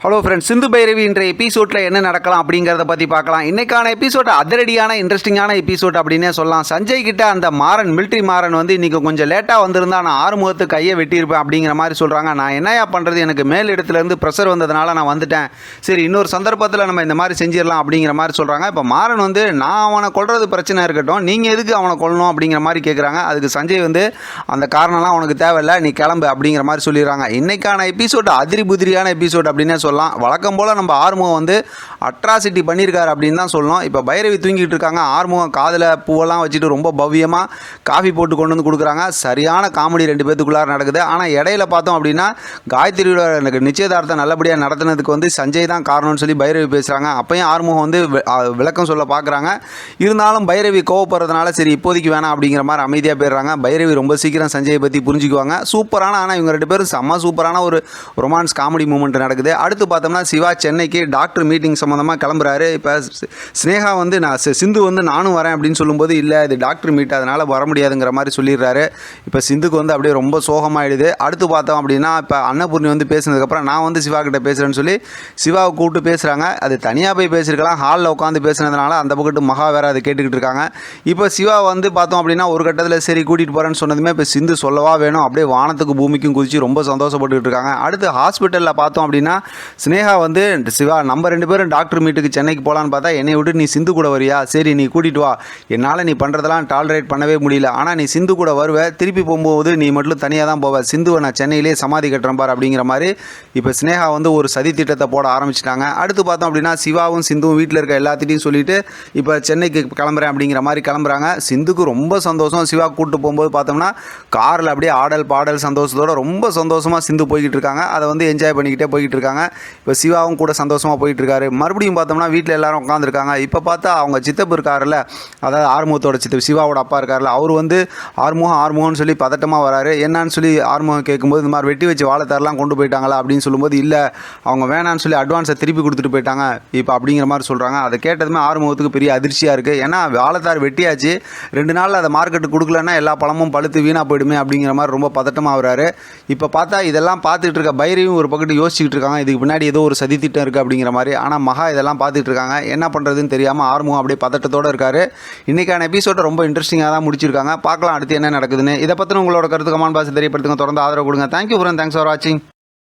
Hello friends, Sindhu Bhairavi என்ற எபிசோடில் என்ன நடக்கலாம் அப்படிங்கிறத பற்றி பார்க்கலாம். இன்றைக்கான எபிசோட் அதிரடியான இன்ட்ரெஸ்டிங்கான எபிசோட் அப்படின்னே சொல்லலாம். சஞ்சய் கிட்ட அந்த மாறன் மிலிட்ரி மாறன் வந்து இன்றைக்கி கொஞ்சம் லேட்டாக வந்திருந்தா நான் ஆறுமுகத்துக்கு கையை வெட்டியிருப்பேன் அப்படிங்கிற மாதிரி சொல்கிறாங்க. நான் என்னையா பண்ணுறது, எனக்கு மேல் இடத்துலேருந்து ப்ரெஷர் வந்ததுனால நான் வந்துட்டேன், சரி இன்னொரு சந்தர்ப்பத்தில் நம்ம இந்த மாதிரி செஞ்சிடலாம் அப்படிங்கிற மாதிரி சொல்கிறாங்க. இப்போ மாறன் வந்து நான் அவனை கொல்றது பிரச்சனை இருக்கட்டும், நீங்கள் எதுக்கு அவனை கொல்லணும் அப்படிங்கிற மாதிரி கேட்குறாங்க. அதுக்கு சஞ்சய் வந்து அந்த காரணம்லாம் உனக்கு தேவையில்லை, நீ கிளம்பு அப்படிங்கிற மாதிரி சொல்லிடுறாங்க. இன்றைக்கான எபிசோட் அதிரி புதிரியான எபிசோட் அப்படின்னே சொல்லலாம். வழக்கம் போல் நம்ம ஆறுமுகம் வந்து அட்ராசிட்டி பண்ணியிருக்காரு அப்படின்னு தான் சொல்லணும். இப்போ பைரவி தூங்கிட்டு இருக்காங்க. ஆறுமுகம் காதில் பூவெல்லாம் வச்சுட்டு ரொம்ப பவ்யமாக காஃபி போட்டு கொண்டு வந்து கொடுக்குறாங்க. சரியான காமெடி ரெண்டு பேத்துக்குள்ளார நடக்குது. ஆனால் இடையில பார்த்தோம் அப்படின்னா காயத்ரியோட எனக்கு நிச்சயதார்த்தம் நல்லபடியாக நடத்தினதுக்கு வந்து சஞ்சய் தான் காரணம்னு சொல்லி பைரவி பேசுகிறாங்க. அப்பையும் ஆறுமுகம் வந்து விளக்கம் சொல்ல பார்க்குறாங்க. இருந்தாலும் பைரவி கோவப்படுறதுனால சரி இப்போதைக்கு வேணாம் அப்படிங்கிற மாதிரி அமைதியாக போயிடுறாங்க. பைரவி ரொம்ப சீக்கிரம் சஞ்சயை பற்றி புரிஞ்சுக்குவாங்க. சூப்பரான, ஆனால் இவங்க ரெண்டு பேரும் செம்ம சூப்பரான ஒரு ரொமான்ஸ் காமெடி மூமெண்ட் நடக்குது. அடுத்து பார்த்தோம்னா சிவா சென்னைக்கு டாக்டர் மீட்டிங் சம்மந்தமாக கிளம்புறாரு. இப்போ ஸ்னேகா வந்து சிந்து வந்து நானும் வரேன் அப்படின்னு சொல்லும்போது இல்லை இது டாக்டர் மீட், அதனால் வர முடியாதுங்கிற மாதிரி சொல்லிடுறாரு. இப்போ சிந்துக்கு வந்து அப்படியே ரொம்ப சோகமாகிடுது. அடுத்து பார்த்தோம் அப்படின்னா இப்போ அன்னபூர்ணி வந்து பேசினதுக்கப்புறம் நான் வந்து சிவா கிட்ட பேசுகிறேன்னு சொல்லி சிவாவை கூப்பிட்டு பேசுகிறாங்க. அது தனியாக போய் பேசியிருக்கலாம், ஹாலில் உட்காந்து பேசுனதுனால அந்த பக்கத்து மகா வேறு அதை கேட்டுக்கிட்டு இருக்காங்க. இப்போ சிவா வந்து பார்த்தோம் அப்படின்னா ஒரு கட்டத்தில் சரி கூட்டிகிட்டு போகிறேன்னு சொன்னதுமே இப்போ சிந்து சொல்லவா வேணும், அப்படியே வானத்துக்கு பூமிக்கும் குதிச்சு ரொம்ப சந்தோஷப்பட்டுக்கிட்டு இருக்காங்க. அடுத்து ஹாஸ்பிட்டலில் பார்த்தோம் அப்படின்னா ஸ்னேகா வந்து சிவா நம்ம ரெண்டு பேரும் டாக்டர் மீட்டுக்கு சென்னைக்கு போகலான்னு பார்த்தா என்னை விட்டு நீ சிந்து கூட வரியா, சரி நீ கூட்டிகிட்டு வா, என்னால் நீ பண்ணுறதெல்லாம் டாலரேட் பண்ணவே முடியல, ஆனால் நீ சிந்து கூட வருவ, திருப்பி போகும்போது நீ மட்டும் தனியாக தான் போவ, சிந்துவை நான் சென்னையிலே சமாதி கட்டுறேன் பார் அப்படிங்கிற மாதிரி இப்போ ஸ்னேகா வந்து ஒரு சதி திட்டத்தை போட ஆரம்பிச்சிட்டாங்க. அடுத்து பார்த்தோம் அப்படின்னா சிவாவும் சிந்துவும் வீட்டில் இருக்க எல்லாத்திட்டையும் சொல்லிவிட்டு இப்போ சென்னைக்கு கிளம்புறேன் அப்படிங்கிற மாதிரி கிளம்புறாங்க. சிந்துக்கு ரொம்ப சந்தோஷம். சிவா கூப்பிட்டு போகும்போது பார்த்தோம்னா காரில் அப்படியே ஆடல் பாடல் சந்தோஷத்தோடு ரொம்ப சந்தோஷமாக சிந்து போய்கிட்டு இருக்காங்க. அதை வந்து என்ஜாய் பண்ணிக்கிட்டே போய்கிட்டு இருக்காங்க. இப்போ சிவாவும் கூட சந்தோஷமாக போயிட்டு இருக்காரு. மறுபடியும் பார்த்தோம்னா வீட்டில் எல்லாரும் உட்காந்துருக்காங்க. இப்போ பார்த்தா அவங்க சித்தப்பு இருக்காருல்ல, அதாவது ஆறுமுகத்தோட சித்தப்பு சிவாவோட அப்பா இருக்காருல்ல, அவர் வந்து ஆறுமுகம்னு சொல்லி பதட்டமாக வராரு. என்னன்னு சொல்லி ஆறுமுகம் கேட்கும்போது இந்த மாதிரி வெட்டி வச்சு வாழைத்தாரெலாம் கொண்டு போயிட்டாங்களா அப்படின்னு சொல்லும்போது இல்லை அவங்க வேணான்னு சொல்லி அட்வான்ஸை திருப்பி கொடுத்துட்டு போயிட்டாங்க இப்போ அப்படிங்கிற மாதிரி சொல்கிறாங்க. அதை கேட்டதுமே ஆறுமுகத்துக்கு பெரிய அதிர்ச்சியாக இருக்குது. ஏன்னா வாழைத்தார் வெட்டியாச்சு, 2 நாளில் அதை மார்க்கெட்டுக்கு கொடுக்கலன்னா எல்லா பழமும் பழுத்து வீணாக போயிடுமே அப்படிங்கிற மாதிரி ரொம்ப பதட்டமாக வராரு. இப்போ பார்த்தா இதெல்லாம் பார்த்துட்டு இருக்க பைரவியும் ஒரு பக்கத்து யோசிச்சுக்கிட்டு இருக்காங்க, இதுக்கு பின்னாடி ஏதோ ஒரு சதித்திட்டம் இருக்குது அப்படிங்கிற மாதிரி. ஆனால் மகா இதெல்லாம் பார்த்துட்டு இருக்காங்க. என்ன பண்ணுறதுன்னு தெரியாமல் ஆறுமுகம் அப்படியே பதட்டத்தோடு இருக்காரு. இன்றைக்கான எபிசோட ரொம்ப இன்ட்ரெஸ்டிங்காக தான் முடிச்சிருக்காங்க. பார்க்கலாம் அடுத்து என்ன நடக்குதுன்னு. இதை பற்றின உங்களோட கருத்து கமெண்ட் பாக்ஸ் தெரியப்படுத்துங்க. தொடர்ந்து ஆதரவு கொடுங்க. தேங்க்யூ ஃப்ரெண்ட், தேங்க்ஸ் ஃபார் வாட்சிங்.